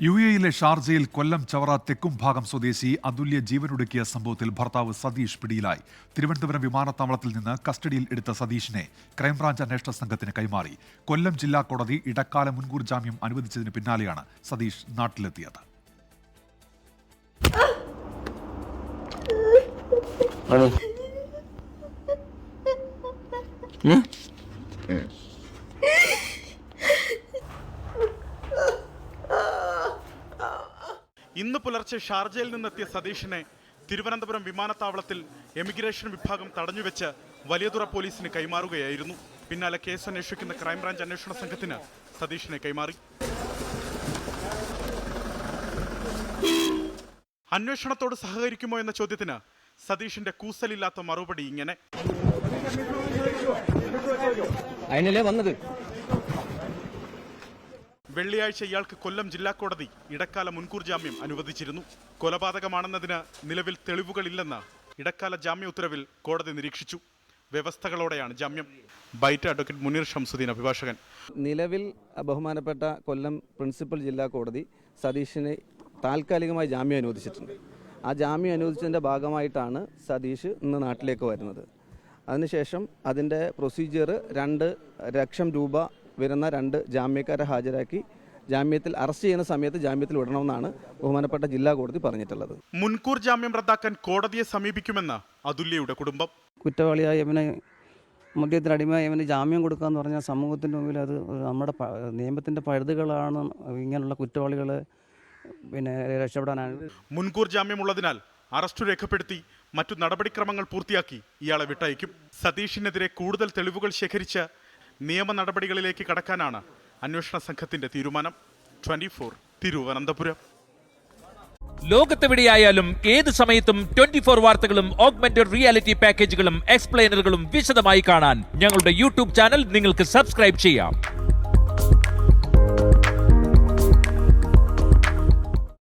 യുഎഇയിലെ ഷാർജയിൽ കൊല്ലം ചവറ തെക്കുംഭാഗം സ്വദേശി അതുല്യ ജീവനൊടുക്കിയ സംഭവത്തിൽ ഭർത്താവ് സതീഷ് പിടിയിലായി. തിരുവനന്തപുരം വിമാനത്താവളത്തിൽ നിന്ന് കസ്റ്റഡിയിൽ എടുത്ത സതീഷിനെ ക്രൈംബ്രാഞ്ച് അന്വേഷണ സംഘത്തിന് കൈമാറി. കൊല്ലം ജില്ലാ കോടതി ഇടക്കാല മുൻകൂർ ജാമ്യം അനുവദിച്ചതിന് പിന്നാലെയാണ് സതീഷ് നാട്ടിലെത്തിയത്. ഇന്ന് പുലർച്ചെ ഷാർജയിൽ നിന്നെത്തിയ സതീഷിനെ തിരുവനന്തപുരം വിമാനത്താവളത്തിൽ എമിഗ്രേഷൻ വിഭാഗം തടഞ്ഞുവെച്ച് വലിയതുറ പോലീസിന് കൈമാറുകയായിരുന്നു. പിന്നാലെ കേസ് അന്വേഷിക്കുന്ന ക്രൈംബ്രാഞ്ച് അന്വേഷണ സംഘത്തിന് സതീഷിനെ കൈമാറി. അന്വേഷണത്തോട് സഹകരിക്കുമോ എന്ന ചോദ്യത്തിന് സതീഷിന്റെ കൂസലില്ലാത്ത മറുപടി ഇങ്ങനെ: വെള്ളിയാഴ്ച ഇയാൾക്ക് കൊല്ലം ജില്ലാ കോടതി ഇടക്കാല മുൻകൂർ ജാമ്യം അനുവദിച്ചിരുന്നു. കൊലപാതകമാണെന്നതിന് നിലവിൽ തെളിവുകളില്ലെന്ന് ഇടക്കാല ജാമ്യ ഉത്തരവിൽ കോടതി നിരീക്ഷിച്ചു. വ്യവസ്ഥകളോടെയാണ് ജാമ്യം. ബൈറ്റ് അഡ്വക്കേറ്റ് മുനീർ ഷംസുദ്ദീൻ, അഭിഭാഷകൻ. നിലവിൽ ബഹുമാനപ്പെട്ട കൊല്ലം പ്രിൻസിപ്പൽ ജില്ലാ കോടതി സതീഷിനെ താൽക്കാലികമായി ജാമ്യം അനുവദിച്ചിട്ടുണ്ട്. ആ ജാമ്യം അനുവദിച്ചതിൻ്റെ ഭാഗമായിട്ടാണ് സതീഷ് ഇന്ന് നാട്ടിലേക്ക് വരുന്നത്. അതിനുശേഷം അതിൻ്റെ പ്രൊസീജിയർ 2 ലക്ഷം രൂപ വരുന്ന 2 ജാമ്യക്കാരെ ഹാജരാക്കി ജാമ്യത്തിൽ അറസ്റ്റ് ചെയ്യുന്ന സമയത്ത് ജാമ്യത്തിൽ വിടണമെന്നാണ് ബഹുമാനപ്പെട്ട ജില്ലാ കോടതി പറഞ്ഞിട്ടുള്ളത്. മുൻകൂർ ജാമ്യം റദ്ദാക്കാൻ കോടതിയെ സമീപിക്കുമെന്ന് അതുല്യയുടെ കുടുംബം. കുറ്റവാളിയായ ഇവനെ മദ്യത്തിനടിമയായി ഇവന് ജാമ്യം കൊടുക്കുക എന്ന് പറഞ്ഞാൽ സമൂഹത്തിൻ്റെ മുമ്പിൽ അത് നമ്മുടെ നിയമത്തിൻ്റെ പഴുതുകളാണ്. ഇങ്ങനെയുള്ള കുറ്റവാളികളെ രക്ഷപ്പെടാനാണ്. മുൻകൂർ ജാമ്യമുള്ളതിനാൽ അറസ്റ്റ് രേഖപ്പെടുത്തി മറ്റു നടപടിക്രമങ്ങൾ പൂർത്തിയാക്കി ഇയാളെ വിട്ടയക്കും. സതീഷിനെതിരെ കൂടുതൽ തെളിവുകൾ ശേഖരിച്ച് നിയമ നടപടികളിലേക്ക് കടക്കാനാണ് അന്വേഷണ സംഘത്തിന്റെ തീരുമാനം. 24 തിരുവനന്തപുരം. ലോകത്തെവിടെയായാലും ഏത് സമയത്തും 24 വാർത്തകളും ഓഗ്മെന്റഡ് റിയാലിറ്റി പാക്കേജുകളും എക്സ്പ്ലെയിനറുകളും വിശദമായി കാണാൻ ഞങ്ങളുടെ യൂട്യൂബ് ചാനൽ നിങ്ങൾക്ക് സബ്സ്ക്രൈബ് ചെയ്യാം.